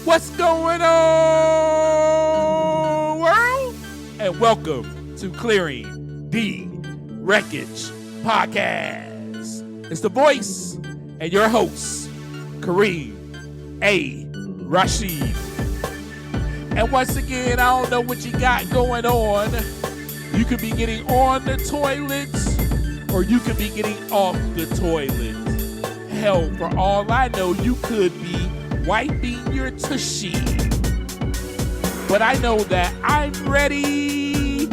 What's going on, world? And welcome to Clearing the Wreckage Podcast. It's the voice and your host, Kareem A. Rashid. And once again, I don't know what you got going on. You could be getting on the toilet or you could be getting off the toilet. Hell, for all I know, you could be wiping your tushy. But I know that I'm ready.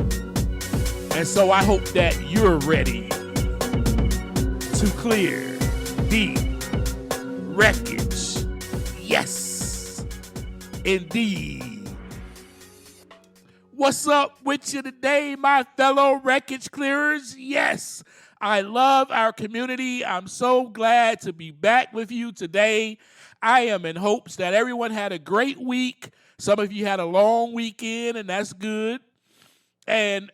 And so I hope that you're ready to clear the wreckage. Yes, indeed. What's up with you today, my fellow wreckage clearers? Yes, I love our community. I'm so glad to be back with you today. I am in hopes that everyone had a great week. Some of you had a long weekend, and that's good. And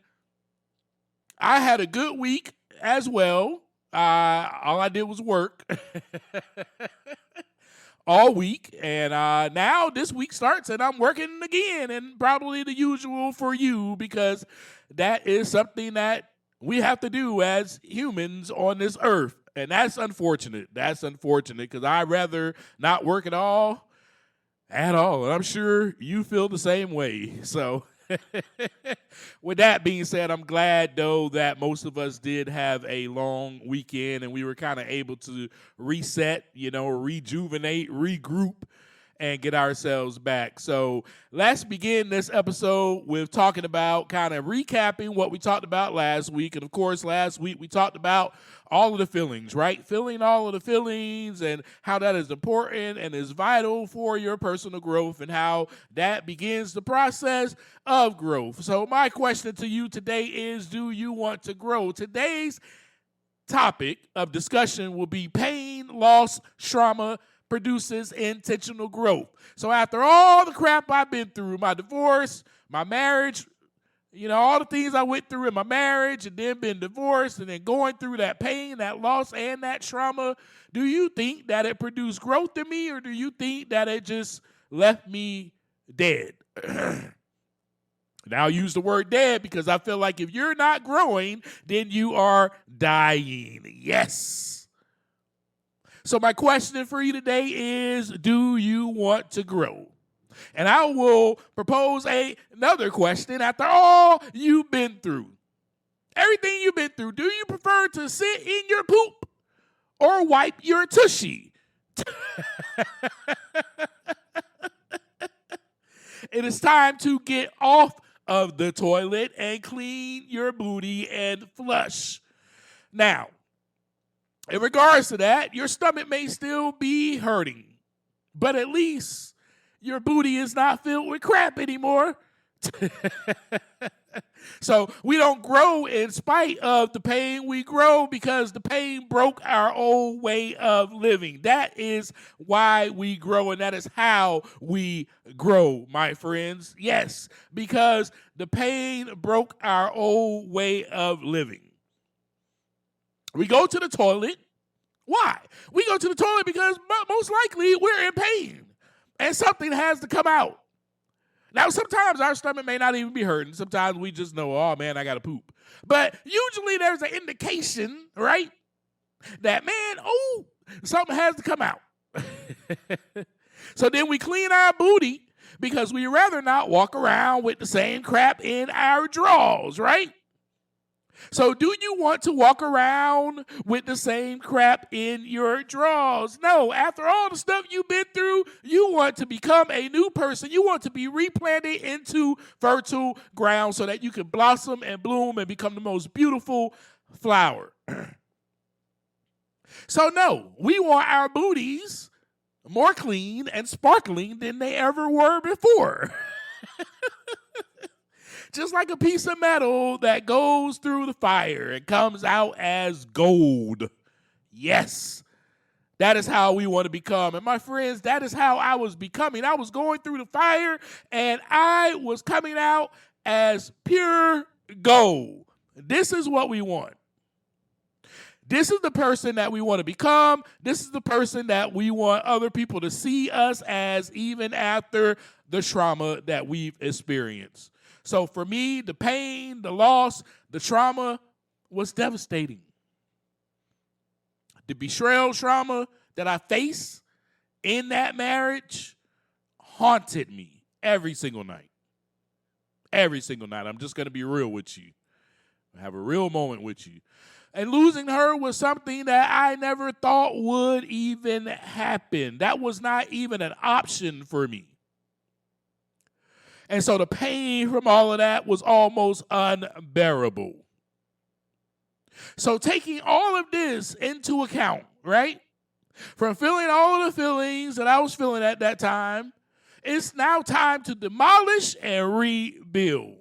I had a good week as well. All I did was work all week. And now this week starts, and I'm working again, and probably the usual for you, because that is something that we have to do as humans on this earth. And that's unfortunate. That's unfortunate because I'd rather not work at all. And I'm sure you feel the same way. So with that being said, I'm glad, though, that most of us did have a long weekend and we were kind of able to reset, rejuvenate, regroup, and get ourselves back. So let's begin this episode with talking about kind of recapping what we talked about last week. And of course, last week we talked about all of the feelings, right? Feeling all of the feelings and how that is important and is vital for your personal growth and how that begins the process of growth. So my question to you today is, do you want to grow? Today's topic of discussion will be pain, loss, trauma, produces intentional growth. So after all the crap I've been through, my divorce, my marriage, all the things I went through in my marriage and then been divorced and then going through that pain, that loss, and that trauma, do you think that it produced growth in me, or do you think that it just left me dead? Now I use the word dead because I feel like if you're not growing, then you are dying. Yes. So my question for you today is, do you want to grow? And I will propose another question after all you've been through. Everything you've been through, do you prefer to sit in your poop or wipe your tushy? It is time to get off of the toilet and clean your booty and flush. Now, in regards to that, your stomach may still be hurting, but at least your booty is not filled with crap anymore. So we don't grow in spite of the pain. We grow because the pain broke our old way of living. That is why we grow, and that is how we grow, my friends. Yes, because the pain broke our old way of living. We go to the toilet. Why? We go to the toilet because most likely we're in pain and something has to come out. Now, sometimes our stomach may not even be hurting. Sometimes we just know, oh, man, I got to poop. But usually there's an indication, right, that, something has to come out. So then we clean our booty because we'd rather not walk around with the same crap in our drawers, right? So do you want to walk around with the same crap in your drawers? No. After all the stuff you've been through, you want to become a new person. You want to be replanted into fertile ground so that you can blossom and bloom and become the most beautiful flower. So no, we want our booties more clean and sparkling than they ever were before. Just like a piece of metal that goes through the fire and comes out as gold. Yes, that is how we want to become. And my friends, that is how I was becoming. I was going through the fire and I was coming out as pure gold. This is what we want. This is the person that we want to become. This is the person that we want other people to see us as, even after the trauma that we've experienced. So for me, the pain, the loss, the trauma was devastating. The betrayal trauma that I faced in that marriage haunted me every single night. Every single night. I'm just going to be real with you. Have a real moment with you. And losing her was something that I never thought would even happen. That was not even an option for me. And so the pain from all of that was almost unbearable. So taking all of this into account, right? From feeling all of the feelings that I was feeling at that time, it's now time to demolish and rebuild.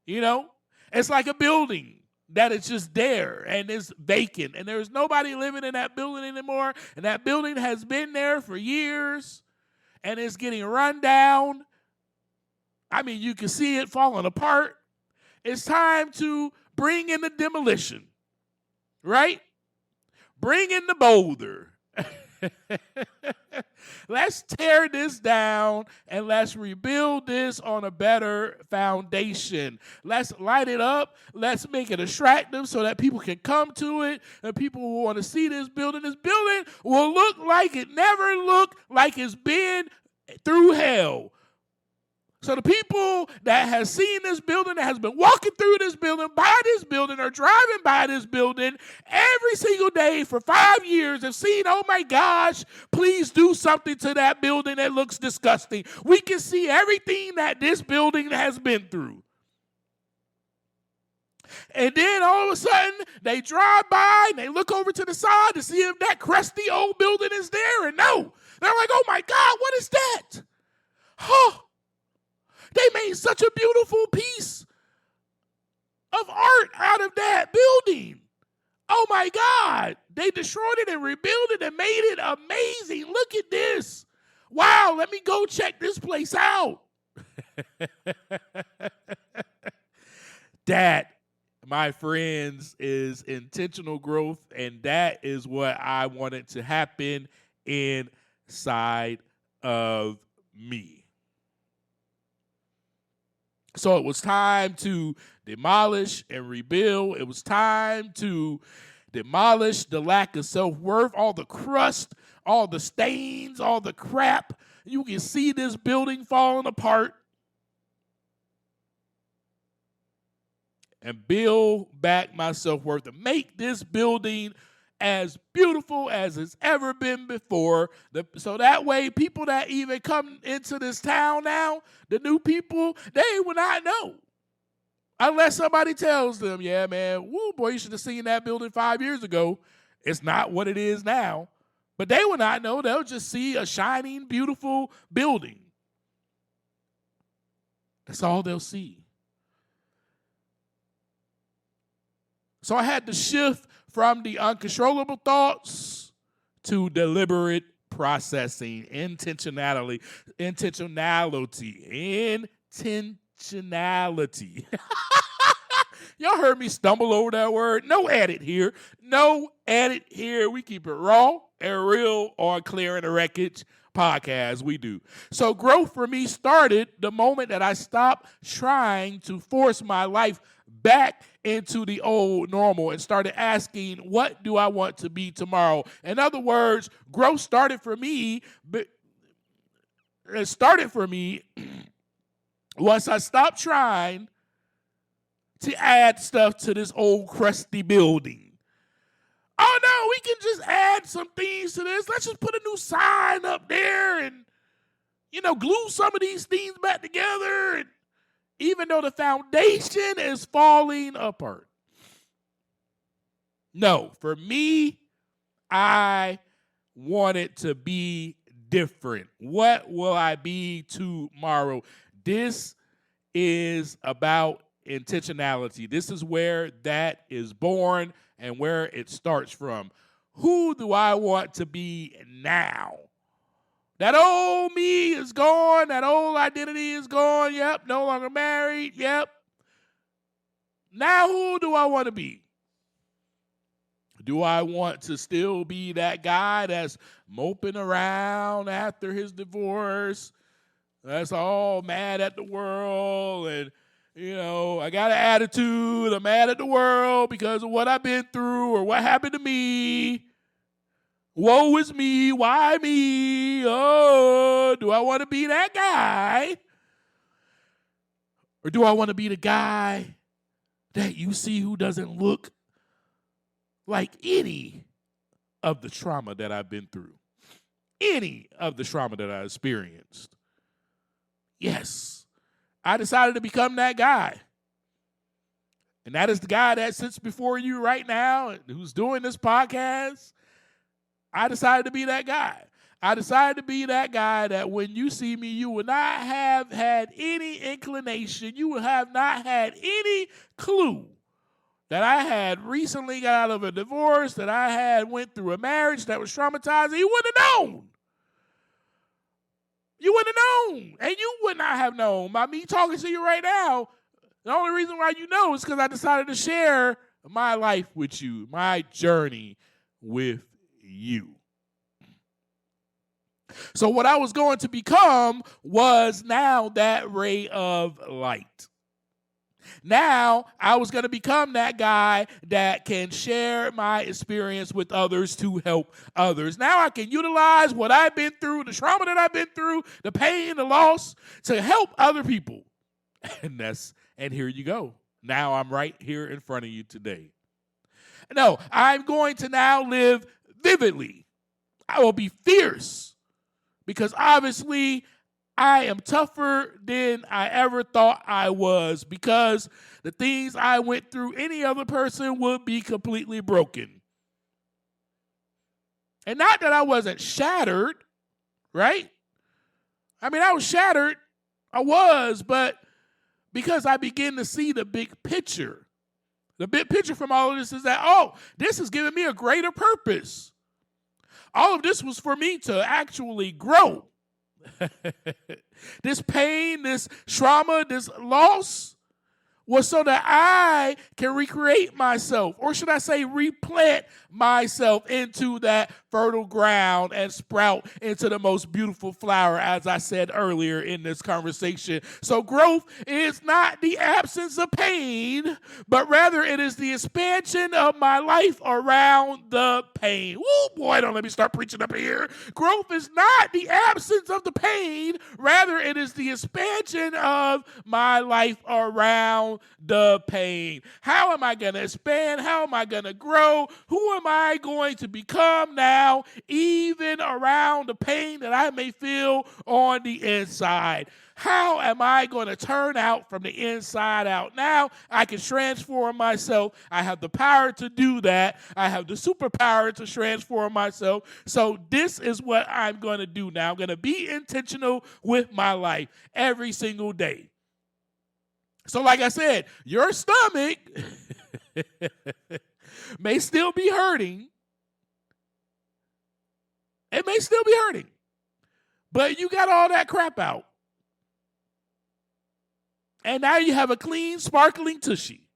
You know, it's like a building that is just there and it's vacant and there's nobody living in that building anymore. And that building has been there for years and it's getting run down. I mean, you can see it falling apart. It's time to bring in the demolition, right? Bring in the boulder. Let's tear this down and let's rebuild this on a better foundation. Let's light it up. Let's make it attractive so that people can come to it and people will want to see this building. This building will look like it never looked like it's been through hell. So the people that has seen this building, that has been walking through this building, by this building, or driving by this building every single day for 5 years have seen, oh my gosh, please do something to that building that looks disgusting. We can see everything that this building has been through. And then all of a sudden, they drive by and they look over to the side to see if that crusty old building is there. And no, they're like, oh my God, what is that? Huh. They made such a beautiful piece of art out of that building. Oh my God. They destroyed it and rebuilt it and made it amazing. Look at this. Wow, let me go check this place out. That, my friends, is intentional growth, and that is what I wanted to happen inside of me. So it was time to demolish and rebuild. It was time to demolish the lack of self-worth, all the crust, all the stains, all the crap. You can see this building falling apart. And build back my self-worth to make this building as beautiful as it's ever been before. So that way, people that even come into this town now, the new people, they will not know. Unless somebody tells them, yeah, man, woo, boy, you should have seen that building 5 years ago. It's not what it is now. But they will not know. They'll just see a shining, beautiful building. That's all they'll see. So I had to shift from the uncontrollable thoughts to deliberate processing, intentionality. Y'all heard me stumble over that word. No edit here. No edit here. We keep it raw and real on Clearing the Wreckage podcast. We do. So growth for me started the moment that I stopped trying to force my life back into the old normal and started asking, what do I want to be tomorrow? In other words, growth started for me, once I stopped trying to add stuff to this old crusty building. Oh no, we can just add some things to this. Let's just put a new sign up there and, glue some of these things back together, and even though the foundation is falling apart. No, for me, I want it to be different. What will I be tomorrow? This is about intentionality. This is where that is born and where it starts from. Who do I want to be now? That old me is gone. That old identity is gone. Yep, no longer married. Yep. Now who do I want to be? Do I want to still be that guy that's moping around after his divorce? That's all mad at the world and, I got an attitude. I'm mad at the world because of what I've been through or what happened to me. Woe is me. Why me? Oh, do I want to be that guy? Or do I want to be the guy that you see who doesn't look like any of the trauma that I've been through? Any of the trauma that I experienced? Yes, I decided to become that guy. And that is the guy that sits before you right now who's doing this podcast. I decided to be that guy. I decided to be that guy that when you see me, you will not have had any inclination. You will have not had any clue that I had recently got out of a divorce, that I had went through a marriage that was traumatizing. You wouldn't have known. You wouldn't have known. And you would not have known by me talking to you right now. The only reason why you know is because I decided to share my life with you, my journey with you. So what I was going to become was now that ray of light. Now I was going to become that guy that can share my experience with others to help others. Now I can utilize what I've been through, the trauma that I've been through, the pain, the loss, to help other people. And here you go. Now I'm right here in front of you today. No, I'm going to now live vividly. I will be fierce because obviously I am tougher than I ever thought I was, because the things I went through, any other person would be completely broken. And not that I wasn't shattered, right? I mean, I was shattered. I was, but because I begin to see the big picture. The big picture from all of this is that, this has given me a greater purpose. All of this was for me to actually grow. This pain, this trauma, this loss was so that I can recreate myself, or should I say replant myself into that fertile ground and sprout into the most beautiful flower, as I said earlier in this conversation. So growth is not the absence of pain, but rather it is the expansion of my life around the pain. Woo, boy, don't let me start preaching up here. Growth is not the absence of the pain, rather it is the expansion of my life around the pain. How am I going to expand? How am I going to grow? Who am I going to become now, even around the pain that I may feel on the inside? How am I going to turn out from the inside out? Now I can transform myself. I have the power to do that. I have the superpower to transform myself. So this is what I'm going to do now. I'm going to be intentional with my life every single day. So like I said, your stomach may still be hurting. It may still be hurting. But you got all that crap out. And now you have a clean, sparkling tushy.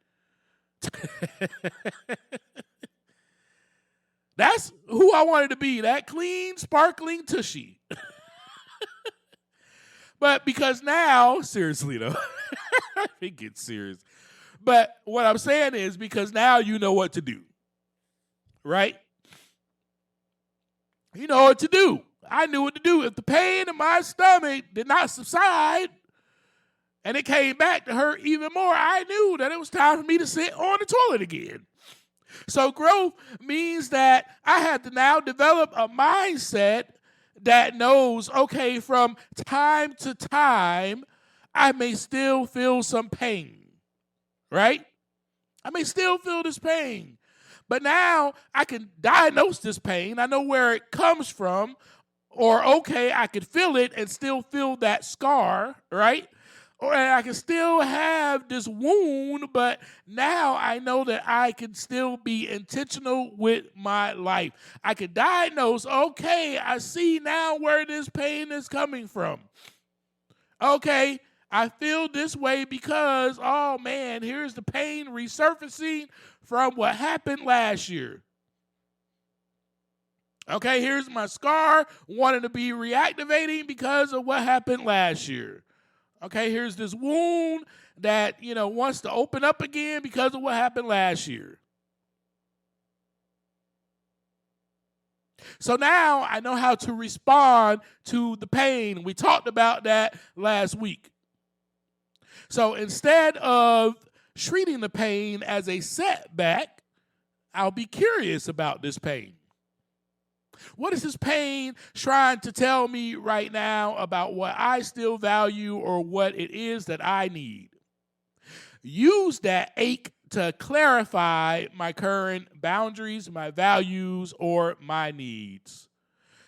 That's who I wanted to be, that clean, sparkling tushy. But because now, seriously though, it gets serious. But what I'm saying is because now you know what to do, right? You know what to do. I knew what to do. If the pain in my stomach did not subside and it came back to hurt even more, I knew that it was time for me to sit on the toilet again. So growth means that I had to now develop a mindset that knows, okay, from time to time, I may still feel some pain, right? I may still feel this pain. But now I can diagnose this pain. I know where it comes from. Or, okay, I could feel it and still feel that scar, right? Or I can still have this wound, but now I know that I can still be intentional with my life. I can diagnose, okay, I see now where this pain is coming from. Okay, I feel this way because, oh man, here's the pain resurfacing from what happened last year. Okay, here's my scar, wanting to be reactivating because of what happened last year. Okay, here's this wound that, wants to open up again because of what happened last year. So now I know how to respond to the pain. We talked about that last week. So instead of treating the pain as a setback, I'll be curious about this pain. What is this pain trying to tell me right now about what I still value or what it is that I need? Use that ache to clarify my current boundaries, my values, or my needs.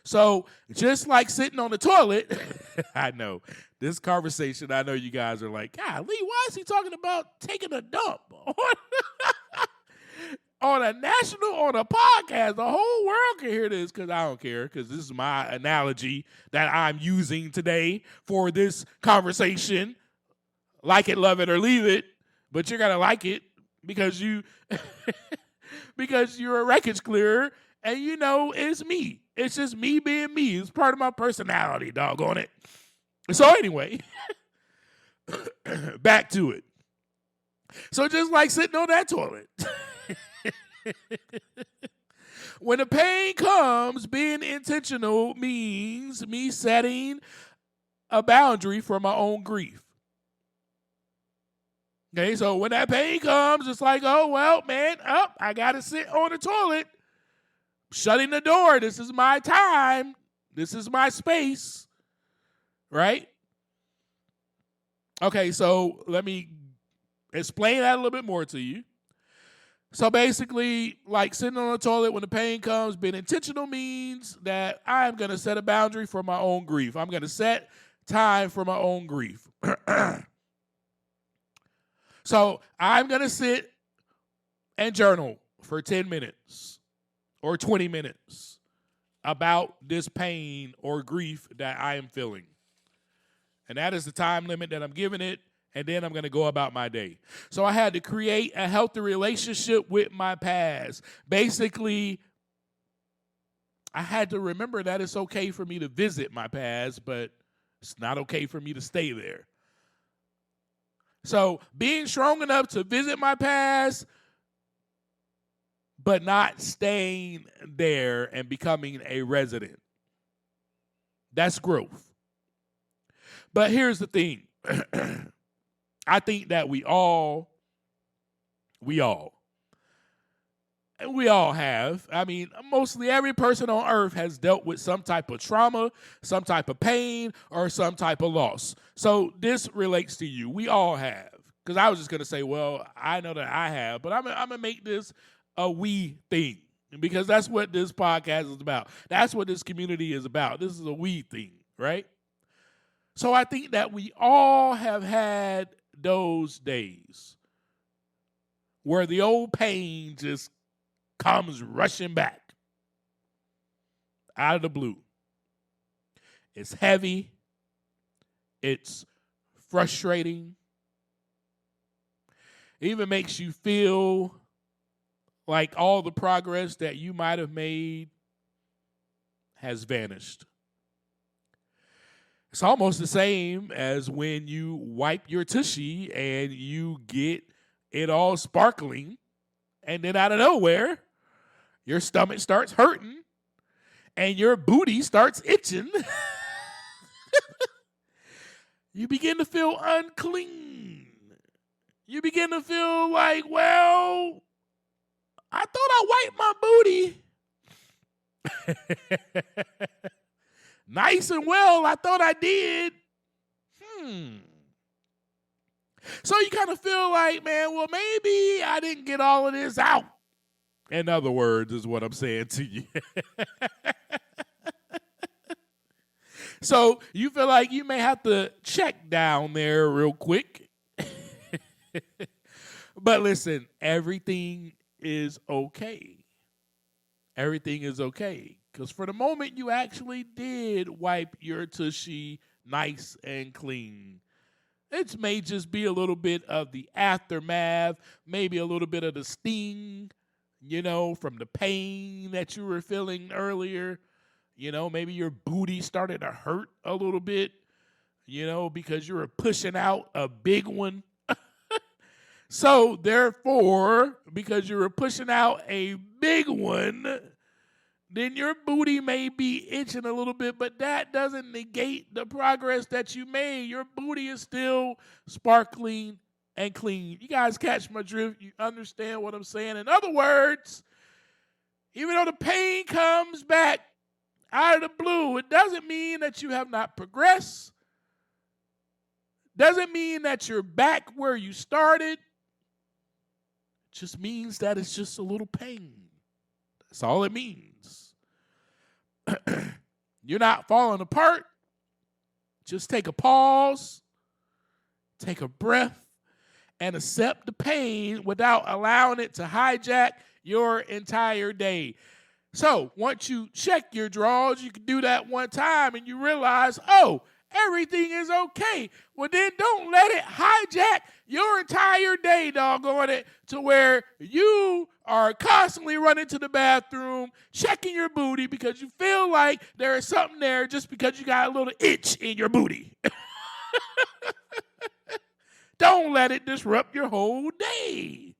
So just like sitting on the toilet, I know this conversation, I know you guys are like, golly, why is he talking about taking a dump on a podcast? The whole world can hear this because I don't care, because this is my analogy that I'm using today for this conversation. Like it, love it, or leave it, but you're going to like it because because you're a wreckage clearer and it's me. It's just me being me. It's part of my personality, doggone it. So anyway, back to it. So just like sitting on that toilet. When the pain comes, being intentional means me setting a boundary for my own grief. Okay, so when that pain comes, it's like, oh, well, man, I got to sit on the toilet. Shutting the door. This is my time. This is my space. Right? Okay, so let me explain that a little bit more to you. So basically, like sitting on the toilet when the pain comes, being intentional means that I'm going to set a boundary for my own grief. I'm going to set time for my own grief. So I'm going to sit and journal for 10 minutes or 20 minutes about this pain or grief that I am feeling. And that is the time limit that I'm giving it. And then I'm going to go about my day. So I had to create a healthy relationship with my past. Basically, I had to remember that it's okay for me to visit my past, but it's not okay for me to stay there. So being strong enough to visit my past, but not staying there and becoming a resident. That's growth. But here's the thing. I think that we all have. I mean, mostly every person on earth has dealt with some type of trauma, some type of pain, or some type of loss. So this relates to you. We all have. Because I was just going to say, well, I know that I have, but I'm going to make this a we thing. Because that's what this podcast is about. That's what this community is about. This is a we thing, right? So I think that we all have had those days where the old pain just comes rushing back out of the blue. It's heavy. It's frustrating. It even makes you feel like all the progress that you might have made has vanished. It's almost the same as when you wipe your tushy and you get it all sparkling, and then out of nowhere, your stomach starts hurting and your booty starts itching. You begin to feel unclean. You begin to feel like, well, I thought I wiped my booty. Nice and well, I thought I did. So you kind of feel like, man, well, maybe I didn't get all of this out. In other words, is what I'm saying to you. So you feel like you may have to check down there real quick. But listen, everything is okay. Everything is okay. Because for the moment you actually did wipe your tushy nice and clean. It may just be a little bit of the aftermath, maybe a little bit of the sting. from the pain that you were feeling earlier. Maybe your booty started to hurt a little bit, because you were pushing out a big one. So, therefore, because you were pushing out a big one, then your booty may be itching a little bit, but that doesn't negate the progress that you made. Your booty is still sparkling and clean. You guys catch my drift? You understand what I'm saying? In other words, even though the pain comes back out of the blue, it doesn't mean that you have not progressed. Doesn't mean that you're back where you started. It just means that it's just a little pain. That's all it means. You're not falling apart. Just take a pause, take a breath, and accept the pain without allowing it to hijack your entire day. So once you check your drawers, you can do that one time and you realize, oh, everything is okay. Well, then don't let it hijack your entire day, doggone it, to where you are constantly running to the bathroom, checking your booty because you feel like there is something there just because you got a little itch in your booty. Don't let it disrupt your whole day.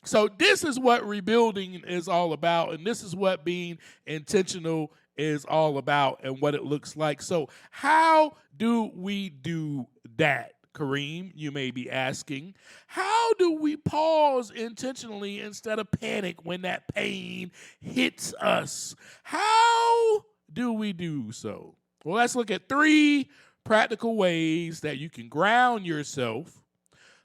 So this is what rebuilding is all about, and this is what being intentional is all about and what it looks like. So how do we do that, Kareem? You may be asking. How do we pause intentionally instead of panic when that pain hits us? How do we do so? Well, let's look at 3 practical ways that you can ground yourself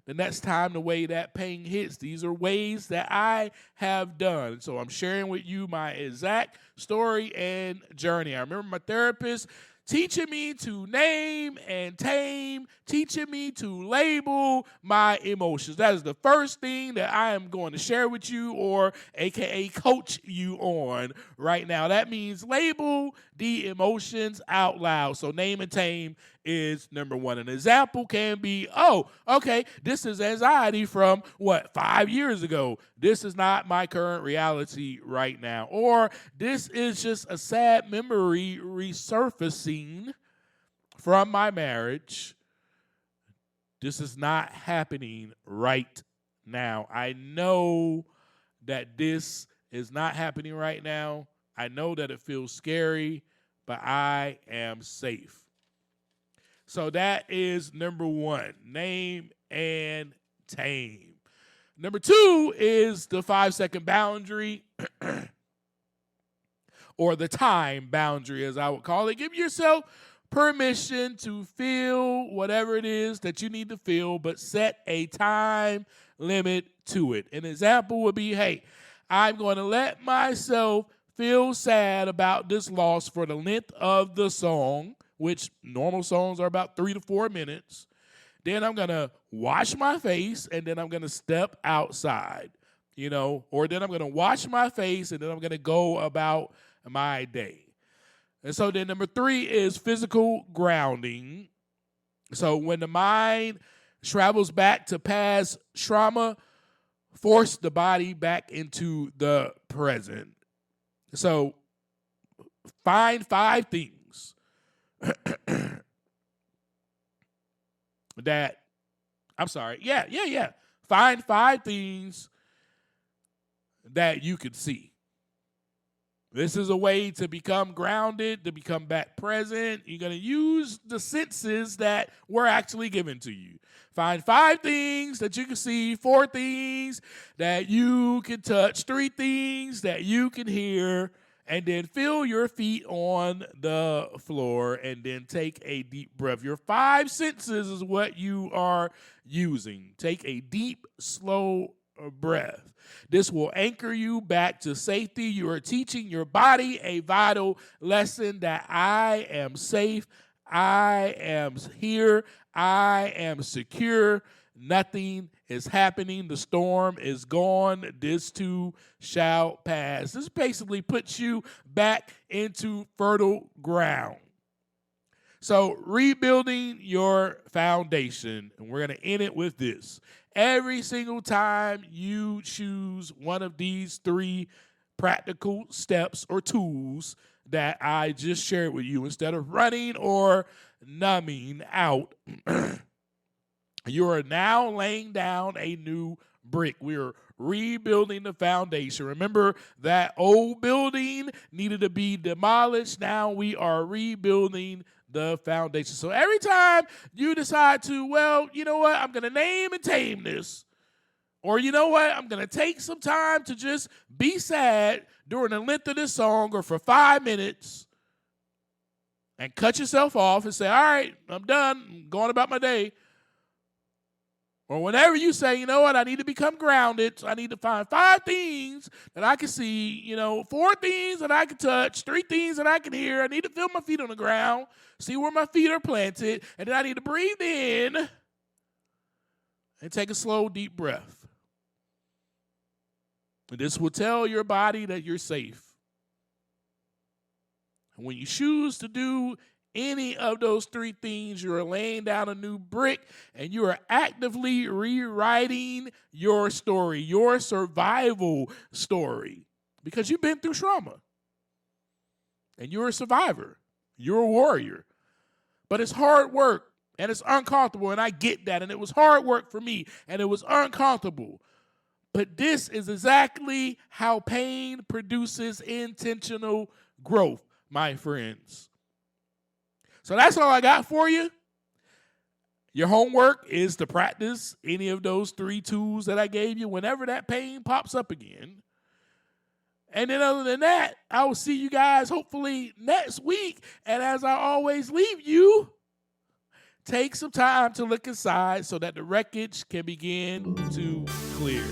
the next time the way that pain hits. These are ways that I have done. So I'm sharing with you my exact story and journey. I remember my therapist teaching me to name and tame, teaching me to label my emotions. That is the first thing that I am going to share with you, or AKA coach you on right now. That means label the emotions out loud. So name and tame is number 1. An example can be, oh, okay, this is anxiety from 5 years ago. This is not my current reality right now. Or this is just a sad memory resurfacing from my marriage. This is not happening right now. I know that this is not happening right now. I know that it feels scary, but I am safe. So that is number 1, name and tame. Number 2 is the 5-second boundary, or the time boundary, as I would call it. Give yourself permission to feel whatever it is that you need to feel, but set a time limit to it. An example would be, hey, I'm going to let myself feel sad about this loss for the length of the song, which normal songs are about 3 to 4 minutes. Then I'm going to wash my face, and then I'm going to step outside, or then I'm going to wash my face, and then I'm going to go about my day. And so then number 3 is physical grounding. So when the mind travels back to past trauma, force the body back into the present. So find 5 things Find 5 things that you can see. This is a way to become grounded, to become back present. You're going to use the senses that were actually given to you. Find 5 things that you can see, 4 things that you can touch, 3 things that you can hear, and then feel your feet on the floor, and then take a deep breath. Your 5 senses is what you are using. Take a deep, slow breath. This will anchor you back to safety. You are teaching your body a vital lesson that I am safe, I am here, I am secure. Nothing is happening. The storm is gone. This too shall pass. This basically puts you back into fertile ground. So rebuilding your foundation, and we're going to end it with this. every single time you choose one of these 3 practical steps or tools that I just shared with you, instead of running or numbing out, you are now laying down a new brick. We are rebuilding the foundation. Remember, that old building needed to be demolished. Now we are rebuilding the foundation. So every time you decide to, well, you know what, I'm going to name and tame this, or you know what, I'm going to take some time to just be sad during the length of this song or for 5 minutes and cut yourself off and say, all right, I'm done, I'm going about my day. Or whenever you say, you know what, I need to become grounded, so I need to find 5 things that I can see, 4 things that I can touch, 3 things that I can hear. I need to feel my feet on the ground, see where my feet are planted, and then I need to breathe in and take a slow, deep breath. And this will tell your body that you're safe. And when you choose to do any of those 3 things, you are laying down a new brick, and you are actively rewriting your story, your survival story, because you've been through trauma. And you're a survivor. You're a warrior. But it's hard work, and it's uncomfortable, and I get that. And it was hard work for me, and it was uncomfortable. But this is exactly how pain produces intentional growth, my friends. So that's all I got for you. Your homework is to practice any of those 3 tools that I gave you whenever that pain pops up again. And then other than that, I will see you guys hopefully next week. And as I always leave you, take some time to look inside so that the wreckage can begin to clear.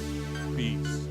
Peace.